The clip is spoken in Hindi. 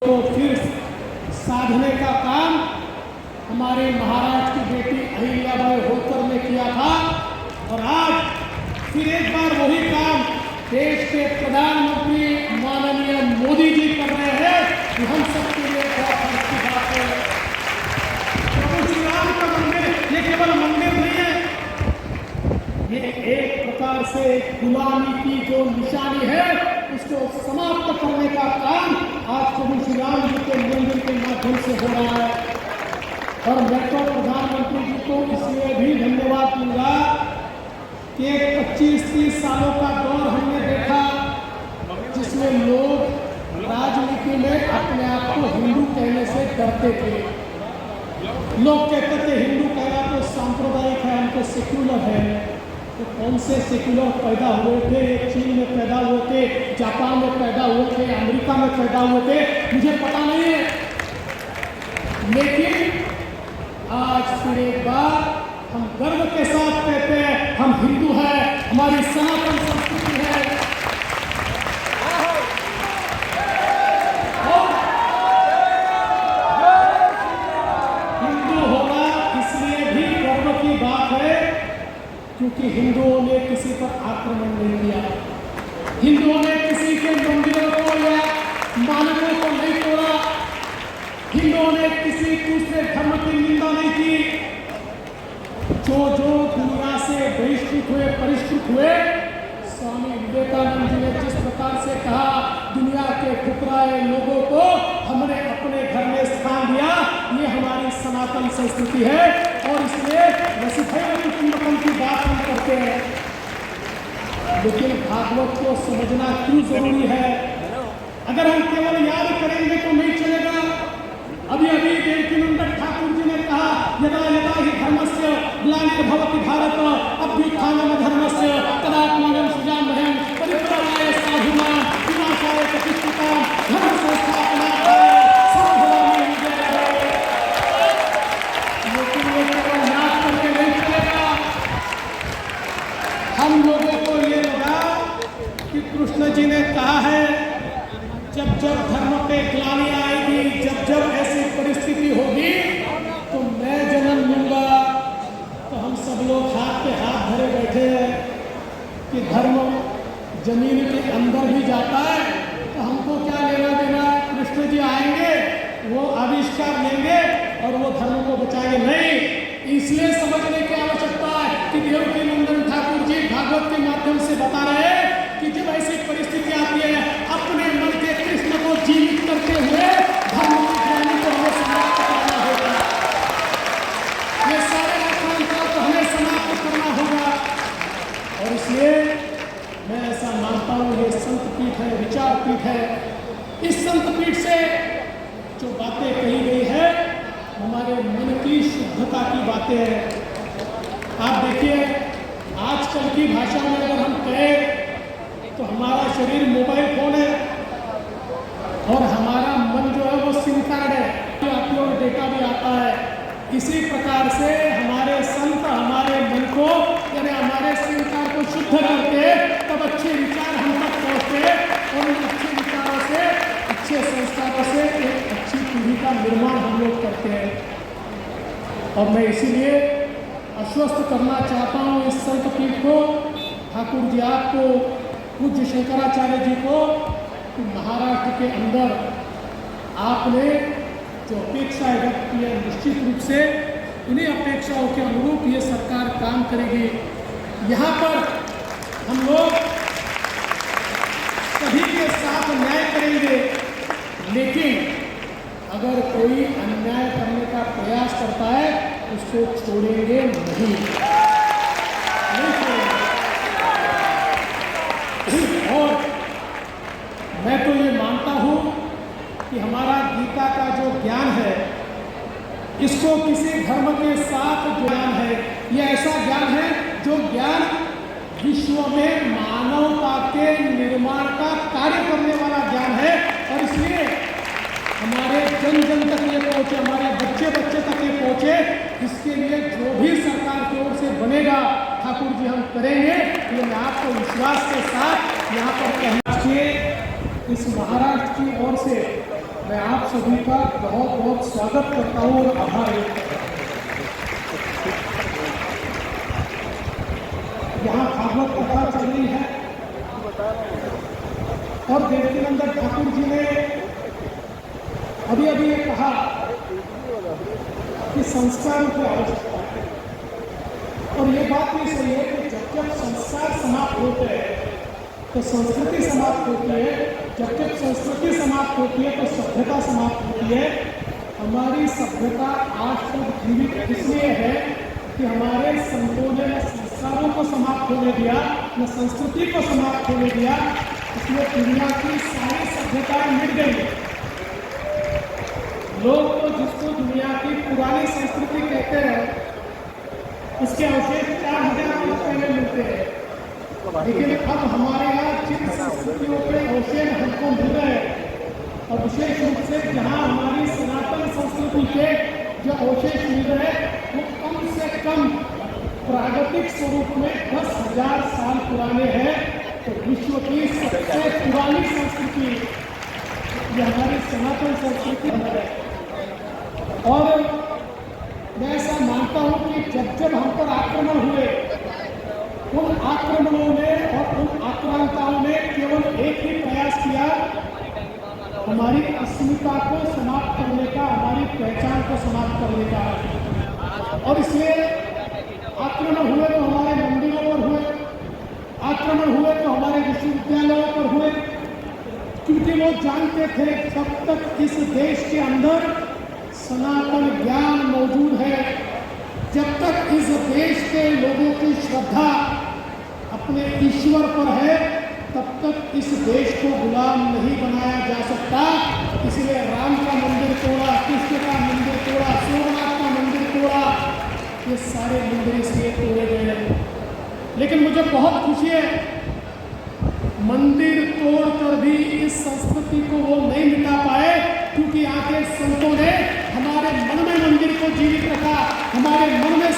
तो फिर साधने का काम हमारे महाराज की बेटी अहिल्याबाई होलकर ने किया था और आज फिर एक बार वही काम देश के प्रधानमंत्री माननीय मोदी जी कर रहे हैं कि हम सबके लिए बहुत अच्छी बात है। प्रभु श्री राम का मंदिर ये केवल मंदिर नहीं है, ये एक प्रकार से गुलामी की जो निशानी है उसको समाप्त करने का काम आज प्रभु श्री राम जी के मंदिर के माध्यम से हो रहा है। और मैं तो प्रधानमंत्री जी को इसलिए भी धन्यवाद दूंगा कि 25-30 सालों का दौर हमने देखा जिसमें लोग राजनीति में अपने आप को हिंदू कहने से डरते थे। लोग कहते थे हिंदू कहना तो सांप्रदायिक है, हम तो सेक्युलर है। तो कौन से सेक्युलर पैदा हुए थे? चीन में पैदा हुए थे, जापान में पैदा हुए थे, अमेरिका में पैदा हुए थे, मुझे पता नहीं है। लेकिन आज फिर एक बार हम गर्व के साथ कहते हैं हम हिंदू हैं, हमारी सनातन संस्कृति है। और हिंदू होना इसलिए भी गर्व की बात है क्योंकि हिंदुओं ने किसी पर आक्रमण नहीं किया, हिंदुओं ने किसी के मंदिरों को या मानकों को नहीं तोड़ा, हिंदुओं ने किसी दूसरे धर्म की निंदा नहीं की। जो दुनिया से बहिष्कृत हुए, परिष्कृत हुए, स्वामी विवेकानंद जी ने जिस प्रकार से कहा दुनिया के ठुकराए लोगों को हमने अपने घर में स्थान दिया, ये हमारी सनातन संस्कृति है। और इसलिए वसुधैव कुटुंबकम की बात हम करते हैं। लेकिन भागवत को समझना क्यों जरूरी है? अगर हम केवल याद करेंगे तो नहीं चलेगा। अभी देवकीनंदन ठाकुर जी ने कहा यदा यदा हि धर्मस्य ग्लानिर्भवति भारत अभ्युत्थानं धर्मस्य तदात्मानं सृजाम्यहं परित्राणाय साधूनां विनाशाय प्रतिष्ठितां धर्म संस्थापनार्थाय संभवामि युगे। लेकिन ये केवल याद करके नहीं चलेगा। हम लोगों को ये लगा कि कृष्ण जी ने कहा है जब जब धर्म पे ग्लानि आएगी, जब जब ऐसी परिस्थिति होगी तो मैं जन्म लूंगा। तो हम सब लोग हाथ पे हाथ धरे बैठे हैं कि धर्म जमीन के अंदर भी जाता है तो हमको क्या लेना देना? कृष्ण जी आएंगे, वो आविष्कार लेंगे और वो धर्म को बचाएंगे नहीं। इसलिए समझने की आवश्यकता है कि देवकीनंदन ठाकुर जी भागवत के माध्यम से बता रहे हैं कि जब ऐसी परिस्थिति आती है अपने मन के कृष्ण को जीवित करते हुए धर्म की ग्लानि को हमें समाप्त करना होगा। ये सारे आक्रांता को हमें समाप्त करना होगा। और इसलिए मैं ऐसा मानता हूँ ये संत पीठ है, विचार पीठ है। इस संत पीठ से जो बातें कही गई है हमारे मन की शुद्धता की बातें हैं। आप देखिए आजकल की भाषा में अगर हम कहें तो हमारा शरीर मोबाइल फोन है और हमारा मन जो है वो सिम कार्ड है, आती और डेटा भी आता है। इसी प्रकार से हमारे संत हमारे मन को यानी हमारे सिम कार्ड को शुद्ध करके तब अच्छे विचार हम तक पहुँचते और उन अच्छे विचारों से, अच्छे संस्कारों से एक अच्छी पीढ़ी का निर्माण हम लोग करते हैं। और मैं इसीलिए आश्वस्त करना चाहता हूँ इस संत पीठ को, ठाकुर जी आपको, पूज्य शंकराचार्य जी को, कि महाराष्ट्र के अंदर आपने जो अपेक्षाएं व्यक्त की है निश्चित रूप से इन्हीं अपेक्षाओं के अनुरूप ये सरकार काम करेगी। यहाँ पर हम लोग सभी के साथ न्याय करेंगे, लेकिन अगर कोई अन्याय करने का प्रयास करता है उसको छोड़ेंगे नहीं। और मैं तो ये मानता हूँ कि हमारा गीता का जो ज्ञान है इसको किसी धर्म के साथ ज्ञान है, ये ऐसा ज्ञान है जो ज्ञान विश्व में मानवता के निर्माण का कार्य करने वाला ज्ञान है। और इसलिए हमारे जन जन तक ये पहुँचे, हमारे बच्चे बच्चे तक ये पहुँचे, इसके लिए जो भी सरकार की ओर से बनेगा ठाकुर जी हम करेंगे। ये मैं आपको विश्वास के साथ यहाँ पर कहना चाहिए इस महाराष्ट्र की ओर से मैं आप सभी का बहुत बहुत स्वागत करता हूँ और आभार व्यक्त करता हूँ। यहाँ भागवत कथा चल रही है और देवकीनंदन ठाकुर जी ने अभी अभी ये कहा कि संस्कारों की आवश्यकता है, और ये बात भी सही है कि जब जब संस्कार समाप्त होते हैं तो संस्कृति समाप्त होती है, जब जब संस्कृति समाप्त होती है तो सभ्यता समाप्त होती है। हमारी सभ्यता आज तक जीवित इसलिए है कि हमारे संतों ने न संस्कारों को समाप्त होने दिया, न संस्कृति को समाप्त होने दिया, इसलिए दुनिया की सारी सभ्यताएं मिट गई। लोग तो जिसको दुनिया की पुरानी संस्कृति कहते हैं उसके अवशेष 4000 वर्ष पहले मिलते हैं, लेकिन अब हमारे यहाँ जिन संस्कृतियों के अवशेष हमको मिल रहे हैं और विशेष रूप से जहाँ हमारी सनातन संस्कृति के जो अवशेष मिल रहे हैं वो कम से कम प्रागतिक स्वरूप में 10,000 साल पुराने हैं। तो विश्व की सबसे पुरानी संस्कृति ये हमारी सनातन संस्कृति है। और मैं ऐसा मानता हूँ कि जब जब हम पर आक्रमण हुए, उन आक्रमणों ने और उन आक्रांताओं ने केवल एक ही प्रयास किया, हमारी अस्मिता को समाप्त करने का, हमारी पहचान को समाप्त करने का। और इसलिए आक्रमण हुए तो हमारे मंदिरों पर हुए, आक्रमण हुए तो हमारे विश्वविद्यालयों पर हुए, क्योंकि वो जानते थे जब तक इस देश के अंदर सनातन ज्ञान मौजूद है, जब तक इस देश के लोगों की श्रद्धा अपने ईश्वर पर है, तब तक इस देश को गुलाम नहीं बनाया जा सकता। इसलिए राम का मंदिर तोड़ा, कृष्ण का मंदिर तोड़ा, सोमनाथ का मंदिर तोड़ा, ये सारे मंदिर इसलिए तोड़े गए। लेकिन मुझे बहुत खुशी है, मंदिर तोड़कर भी इस संस्कृति को वो नहीं मिटा पाए, क्योंकि आगे संतों ने हमारे मन में मंदिर को जीवित रखा, हमारे मन में